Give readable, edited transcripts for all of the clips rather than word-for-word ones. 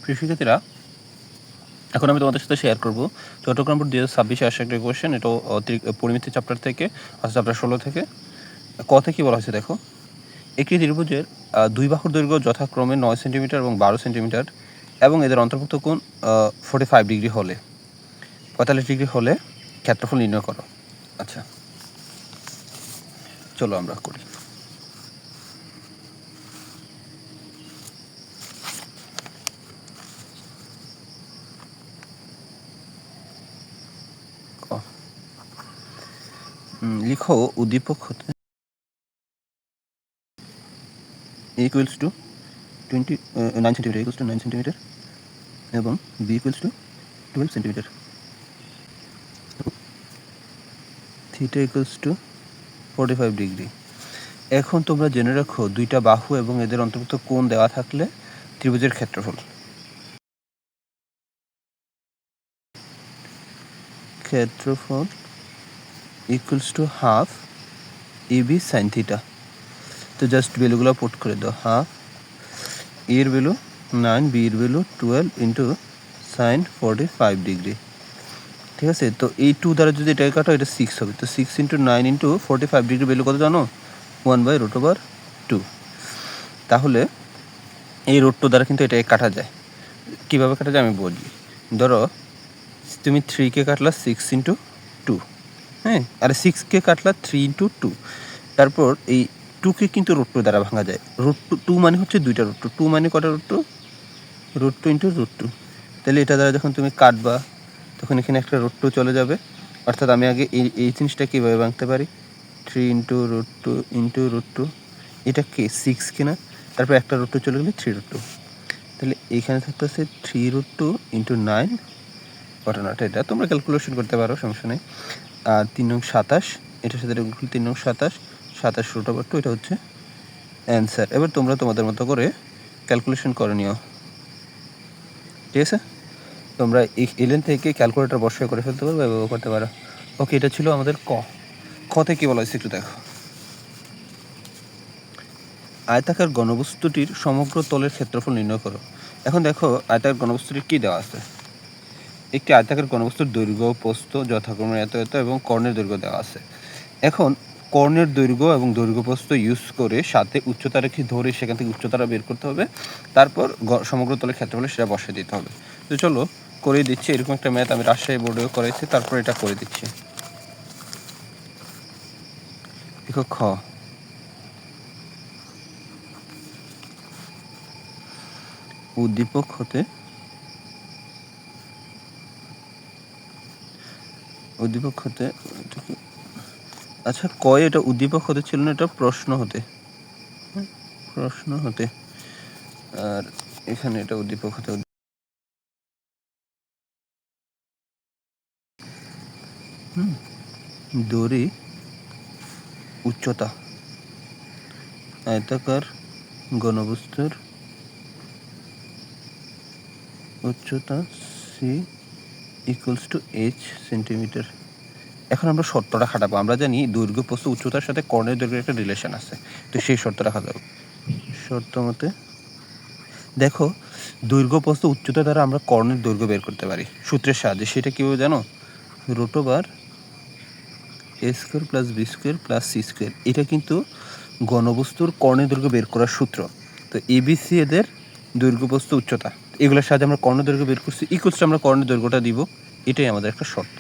প্রিয় শিক্ষার্থীরা, এখন আমি তোমাদের সাথে শেয়ার করবো চট্টগ্রাম বোর্ড 2026-এ আসা একটা কোয়েশ্চেন। এটা পরিমিতি চ্যাপ্টার থেকে, চ্যাপ্টার 16 থেকে। কতে কি বলা হয়েছে দেখো, একটি ত্রিভুজের দুই বাহুর দৈর্ঘ্য যথাক্রমে 9 সেন্টিমিটার এবং 12 সেন্টিমিটার এবং এদের অন্তর্ভুক্ত কোণ 45 ডিগ্রি হলে 45 ডিগ্রি হলে ক্ষেত্রফল নির্ণয় করো। আচ্ছা, চলো আমরা করি। লিখো উদ্দীপক হতে equals to 9 centimetre equals to 9 centimetre এবং B equals to 12 centimetre, theta equals to 45 degree. এখন তোমরা জেনে রাখো, দুইটা বাহু এবং এদের অন্তর্ভুক্ত কোণ দেওয়া থাকলে ত্রিভুজের ক্ষেত্রফল equals to half AB sine theta. তো জাস্ট ভ্যালুগুলো পুট করে দাও। হাফ এর ভ্যালু 9, বি এর ভ্যালু 12 ইন্টু সাইন 45 ডিগ্রি। ঠিক আছে, তো এই 2 দ্বারা যদি এটাকে কাটো, এটা 6 হবে। তো 6 ইন্টু 9 ইন্টু 45 ডিগ্রি ভ্যালু কত জানো? 1/√2। তাহলে এই √2 দ্বারা কিন্তু এটাকে কাটা যায়। কীভাবে কাটা যায় আমি বলি। ধরো তুমি 3কে কাটলা 6 ইন্টু 2, হ্যাঁ, আর 6কে কাটলা 3 ইন্টু 2। তারপর এই 2কে কিন্তু √2 দ্বারা ভাঙা যায়। √2 মানে হচ্ছে দুইটা √2। 2 মানে কটা √2? √2 ইন্টু √2। তাহলে এটা দ্বারা যখন তুমি কাটবা তখন এখানে একটা √2 চলে যাবে। অর্থাৎ আমি আগে এই জিনিসটা কীভাবে ভাঙতে পারি? 3 ইন্টু √2 ইন্টু √2, এটা কে 6 কিনা, তারপর একটা √2 চলে গেলে 3√2। তাহলে এইখানে থাকতে হচ্ছে 3√2 ইন্টু 9। ঘটনাটা এটা তোমরা ক্যালকুলেশন করতে পারো, সমস্যা নেই। আর 3 নং 27, এটার সাথে 3 নং 27, 27√2, এটা হচ্ছে অ্যান্সার। এবার তোমরা তোমাদের মতো করে ক্যালকুলেশন করে নিও, ঠিক আছে? তোমরা এই এলেন থেকে ক্যালকুলেটর বসায় করে ফেলতে পারো বা ব্যবহার করতে পারো। ওকে, এটা ছিল আমাদের কতে কি বলা হয়েছে একটু দেখো। আয়তাকার ঘনবস্তুটির সমগ্র তলের ক্ষেত্রফল নির্ণয় করো। এখন দেখো আয়তাকার ঘনবস্তুটির কী দেওয়া আছে। একটি আয়তাকার ঘনবস্তুর দৈর্ঘ্য প্রস্থ যথাক্রমে এত এত এবং কর্ণের দৈর্ঘ্য দেওয়া আছে। এখন কর্ণের দৈর্ঘ্য এবং দৈর্ঘ্য প্রস্থ ইউজ করে সাথে উচ্চতা রেখে ধরে সেখান থেকে উচ্চতাটা বের করতে হবে। তারপর সমগ্র তলের ক্ষেত্রফলে সেটা বসিয়ে দিতে হবে। তো চলো করে দিচ্ছি। এরকম একটা ম্যাথ আমি রাজশাহী বোর্ডেও করেছি, তারপর এটা করে দিচ্ছি। দেখো খ, উদ্দীপক হতে আচ্ছা, কয় এটা উদ্দীপক হতে ছিল না, এটা প্রশ্ন হতে, আর এখানে এটা উদ্দীপক হতে। দড়ি উচ্চতা আয়তাকার ঘনবস্তুর উচ্চতা C equals to H centimetre. এখন আমরা শর্তটা খাটাবো। আমরা জানি দৈর্ঘ্য প্রস্থ উচ্চতার সাথে কর্ণের দৈর্ঘ্যের একটা রিলেশন আছে, তো সেই শর্তটা খাটাবো। শর্ত মতে দেখো, দৈর্ঘ্য প্রস্থ উচ্চতা দ্বারা আমরা কর্ণের দৈর্ঘ্য বের করতে পারি সূত্রের সাহায্যে। সেটা কীভাবে জানো? √a² + b² + c²। এটা কিন্তু ঘনবস্তুর কর্ণের দৈর্ঘ্য বের করার সূত্র। তো ABC এদের দৈর্ঘ্য প্রস্থ উচ্চতা, এগুলোর সাহায্যে আমরা কর্ণের দৈর্ঘ্য বের করছি। ইকুয়ালস আমরা কর্ণের দৈর্ঘ্যটা দিব, এটাই আমাদের একটা শর্ত।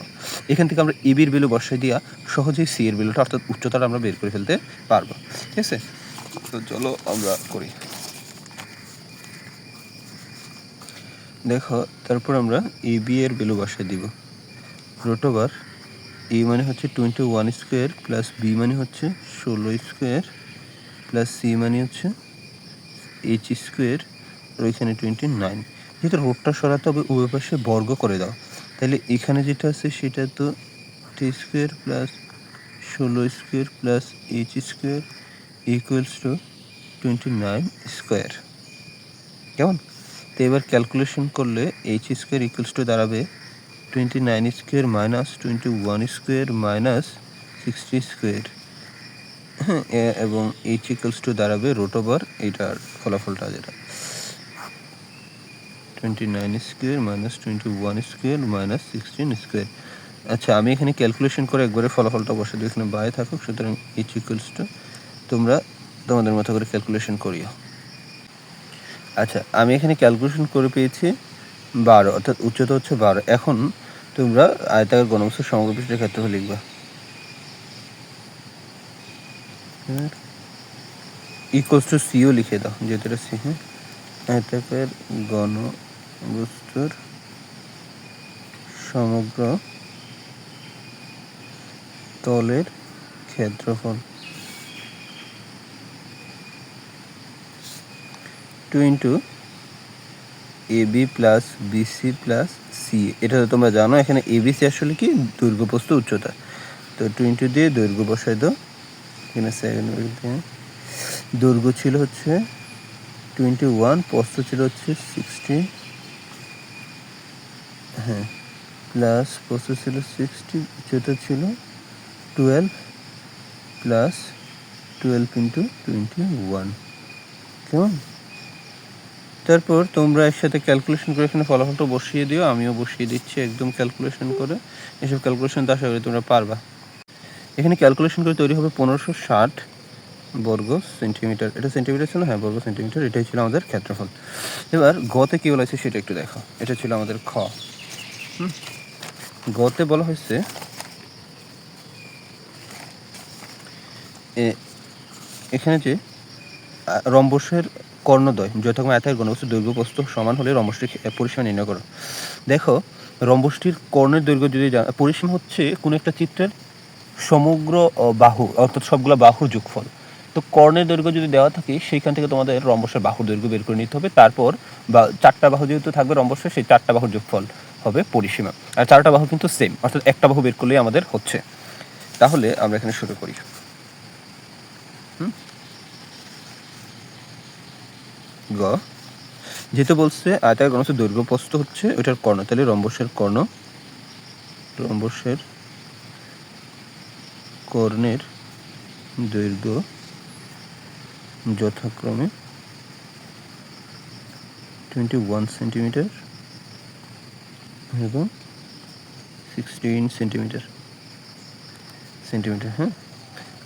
এখান থেকে আমরা এবির ভ্যালু বসাই দিয়া সহজেই সি এর ভ্যালুটা অর্থাৎ উচ্চতাটা আমরা বের করে ফেলতে পারবো, ঠিক আছে? তো চলো আমরা করি। দেখো, তারপর আমরা এবি এর ভ্যালু বসাই দিব। √a মানে হচ্ছে 21² প্লাস বি মানে হচ্ছে 16² প্লাস সি মানে হচ্ছে h², আর ওইখানে 29। যেহেতু রোডটা সরাতে হবে, উভয় পাশে বর্গ করে দাও। তাহলে এখানে যেটা আছে সেটা তো t² plus 16² plus h² equals to 29²। কেমন? তো এবার ক্যালকুলেশন করলে h² ইকুয়ালস টু দাঁড়াবে 29² মাইনাস 21² মাইনাস 60², হ্যাঁ, এবং h ইকুয়ালস টু দাঁড়াবে √, এইটার ফলাফলটা যেটা 29 square minus 21 square minus 16 square. আচ্ছা, আমি এখানে ক্যালকুলেশন করে একবারে ফলাফলটা বসে দিই, এখানে বাই থাকুক, সুতরাং এইচ ইকুয়ালস টু, তোমরা তোমাদের মতো করে ক্যালকুলেশন করিও। আচ্ছা, আমি এখানে ক্যালকুলেশন করে পেয়েছি 12, অর্থাৎ উচ্চতা হচ্ছে 12। এখন তোমরা আয়তাকার ঘনবস্তুর সমগ্র পৃষ্ঠের ক্ষেত্রফল লিখবা। ইকুয়ালস টু সিও লিখে দাও, যেহেতু এটা সি। হ্যাঁ, আয়তাকার ঘনবস্তুর সমগ্র তলের ক্ষেত্রফল 2 into AB plus BC plus C. এটা তো তোমরা জানো, এখানে ABC আসলে কি দৈর্ঘ্য প্রস্থ উচ্চতা। তো 2 ইন্টু দিয়ে দৈর্ঘ্য বসাই দাও, এখানে সেকেন্ড দৈর্ঘ্য ছিল হচ্ছে 21, প্রস্থ ছিল হচ্ছে 60, হ্যাঁ, প্লাস প্রস্থ ছিল 60, উচ্চতা ছিল 12 প্লাস 12 ইন্টু 21। কেমন? তারপর তোমরা এর সাথে ক্যালকুলেশন করে এখানে ফলাফলটা বসিয়ে দিও, আমিও বসিয়ে দিচ্ছি একদম ক্যালকুলেশন করে। এসব ক্যালকুলেশন তো আশা করি তোমরা পারবা। এখানে ক্যালকুলেশন করে তৈরি হবে 1560 বর্গ সেন্টিমিটার। এটা সেন্টিমিটার ছিল, হ্যাঁ, বর্গ সেন্টিমিটার। এটাই ছিল আমাদের ক্ষেত্রফল। এবার গতে কী বলা হয়েছে সেটা একটু দেখো। এটা ছিল আমাদের খ। গতে বলা হয়েছে এখানে যে রম্বসের কর্ণদ্বয় যথাক্রমে আয়তাকার ঘনবস্তুর দৈর্ঘ্য প্রস্থ সমান হলে রম্বসটির পরিসীমা নির্ণয় করো। দেখো, রম্বসটির কর্ণের দৈর্ঘ্য যদি পরিসীমা হচ্ছে কোনো একটা চিত্রের সমগ্র বাহু, অর্থাৎ সবগুলো বাহুর যোগফল। তো কর্ণের দৈর্ঘ্য যদি দেওয়া থাকে, সেইখান থেকে তোমাদের রম্বসের বাহুর দৈর্ঘ্য বের করে নিতে হবে। তারপর বা 4টা বাহু যেহেতু থাকবে রম্বসের, সেই 4টা বাহুর যোগফল হবে পরিসীমা। আর 4টা বাহু কিন্তু সেম, অর্থাৎ একটা বাহু বের করলেই আমাদের হচ্ছে। তাহলে আমরা এখানে শুরু করি। গ, যেহেতু বলছে আয়তাকার ঘনবস্তুর দৈর্ঘ্য প্রস্থ হচ্ছে ওইটার কর্ণ, তাহলে রম্বসের কর্ণের দৈর্ঘ্য যথাক্রমে 21 সেন্টিমিটার এবং 16 সেন্টিমিটার। হ্যাঁ,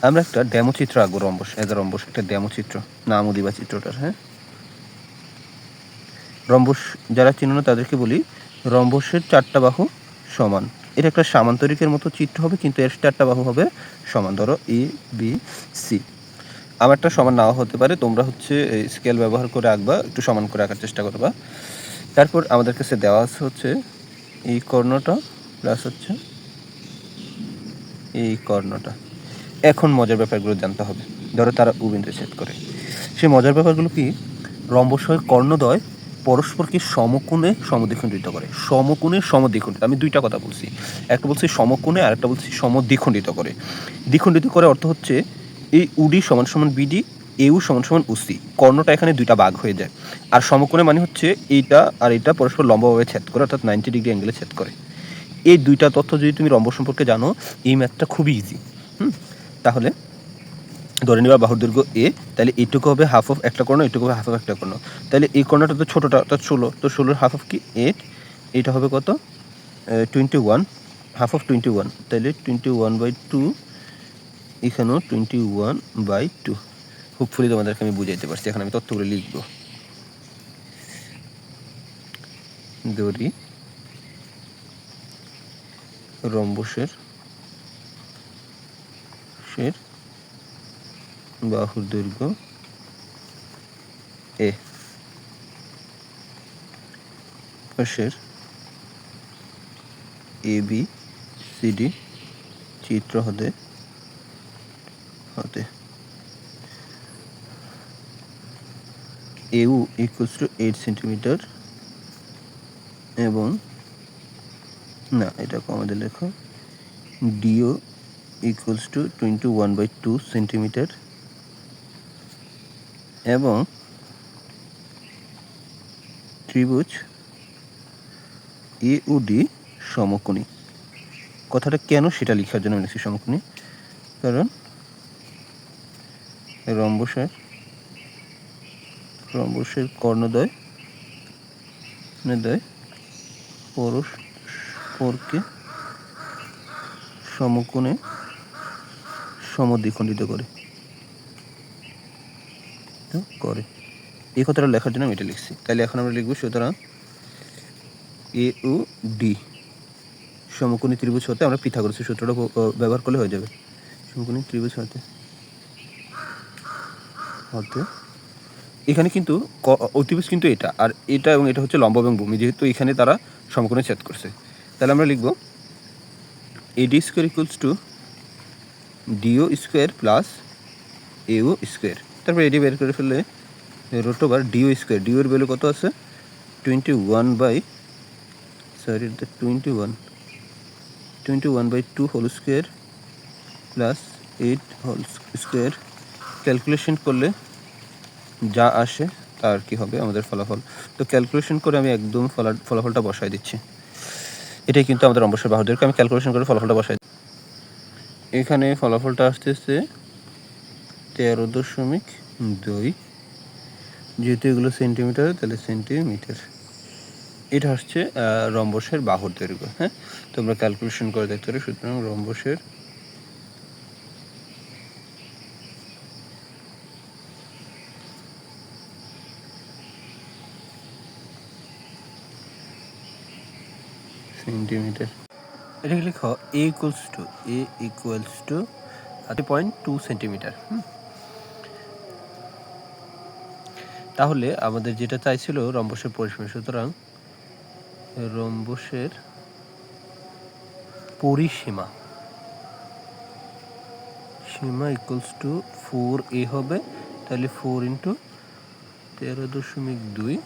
আমরা একটা ডেমো চিত্র আঁকবো রম্বস, রম্বস একটা ডেমো চিত্র, নামও দিবা চিত্রটার। হ্যাঁ, রম্বস যারা চিনো না তাদেরকে বলি, রম্বসের 4টা বাহু সমান। এটা একটা সামান্তরিকের মতো চিত্র হবে, কিন্তু এর 4টা বাহু হবে সমান। ধরো ABC, আমারটা সমান নাও হতে পারে, তোমরা হচ্ছে স্কেল ব্যবহার করে আঁকবা, একটু সমান করে আঁকার চেষ্টা করবা। তারপর আমাদের কাছে দেওয়া আছে হচ্ছে এই কর্ণটা প্লাস হচ্ছে এই কর্ণটা। এখন মজার ব্যাপারগুলো জানতে হবে। ধরো তারা উবিন্দু ছেদ করে, সেই মজার ব্যাপারগুলো কি? রম্বসের কর্ণদ্বয় পরস্পরকে সমকোণে সমদ্বিখণ্ডিত করে। সমকোণে সমদ্বিখণ্ডিত, আমি দুইটা কথা বলছি, একটা বলছি সমকোণে আর একটা বলছি সমদ্বিখণ্ডিত করে। দ্বিখণ্ডিত করে অর্থ হচ্ছে এই উডি সমান সমান বিডি, এউ সমান সমান উসি, কর্ণটা এখানে দুইটা ভাগ হয়ে যায়। আর সমকোণে মানে হচ্ছে এইটা আর এইটা পরস্পর লম্বভাবে ছেদ করে, অর্থাৎ 90 ডিগ্রি অ্যাঙ্গেলে ছেদ করে। এই দুইটা তথ্য যদি তুমি রম্বস সম্পর্কে জানো, এই ম্যাথটা খুবই ইজি। তাহলে ধরে নিবা বাহুর দৈর্ঘ্য এ, তাহলে এইটুকু হবে হাফ অফ একটা কর্ণ, এইটুকু হবে হাফ অফ একটা কর্ণ। তাহলে এই কর্ণটা তো ছোটোটা, অর্থাৎ 16, তো 16 হাফ অফ কি 8, এইটা হবে কত 21, হাফ অফ 21, তাহলে 21/2, এখানেও 21/2। হোপফুলি তোমাদেরকে আমি বুঝাইতে পারছি। এখন আমি তথ্যগুলো লিখব। ধরি রম্বসের বাহুর দৈর্ঘ্য এ, পাশের ABCD চিত্র হতে AU ইকুয়ালস টু 8 সেন্টিমিটার এবং না, এটা আমাদের লেখো DO ইকুয়ালস টু 21/2 সেন্টিমিটার এবং ত্রিভুজ AOD সমকোণী। কথাটা কেন সেটা লেখার জন্য লিখছি সমকোণী, কারণ রম্বসের কর্ণদ্বয় দেয় পরস্পরকে সমকোণে সমদ্বিখণ্ডিত করে এই কথাটা লেখার জন্য আমি এটা লিখছি। তাহলে এখন আমরা লিখব, সুতরাং এ ও ডি সমকোণী ত্রিভুজ হতে আমরা পিথাগোরাসের সূত্রটা ব্যবহার করলে হয়ে যাবে। সমকোণী ত্রিভুজ হতে এখানে কিন্তু অতিভুজ কিন্তু এটা, আর এটা এবং এটা হচ্ছে লম্ব এবং ভূমি, যেহেতু এখানে তারা সমকোণে ছেদ করছে। তাহলে আমরা লিখব AD square equals to DO square plus AO square. তারপর এডি বের করে ফেললে root over DO square, DO এর ভ্যালু কত আছে 21/2 whole square plus 8 whole square. Calculation করলে যা আসে তার কি হবে আমাদের ফলাফল। তো ক্যালকুলেশন করে আমি একদম ফলাফলটা বসাই দিচ্ছি। এটাই কিন্তু আমাদের রম্বসের বাহু দৈর্ঘ্য। আমি ক্যালকুলেশন করে ফলাফলটা বসাই দিচ্ছি। এখানে ফলাফলটা আসতেছে 13.2, যেহেতু এগুলো সেন্টিমিটার তাহলে সেন্টিমিটার। এটা হচ্ছে রম্বসের বাহুর দৈর্ঘ্য। হ্যাঁ, তোমরা ক্যালকুলেশন করে দেখতে পারো। সুতরাং রম্বসের সেন্টিমিটার, এটাকে লিখো এ ইকুয়ালস টু 3.2 সেন্টিমিটার। তাহলে আমাদের যেটা চাইছিল রম্বসের পরিসীমা, সুতরাং রম্বসের পরিসীমা ইকুয়ালস টু 4a হবে। তাহলে 4 × 13.2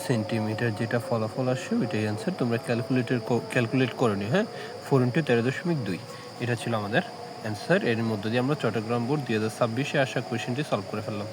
সেন্টিমিটার, যেটা ফলাফল আসে ওইটাই অ্যান্সার। তোমরা ক্যালকুলেট করে নিও। হ্যাঁ, 4 × 13.2 এটা ছিল আমাদের অ্যান্সার। এর মধ্যে দিয়ে আমরা চট্টগ্রাম বোর্ড 2026-এ আসা কোয়েশ্চেনটি সলভ করে ফেললাম।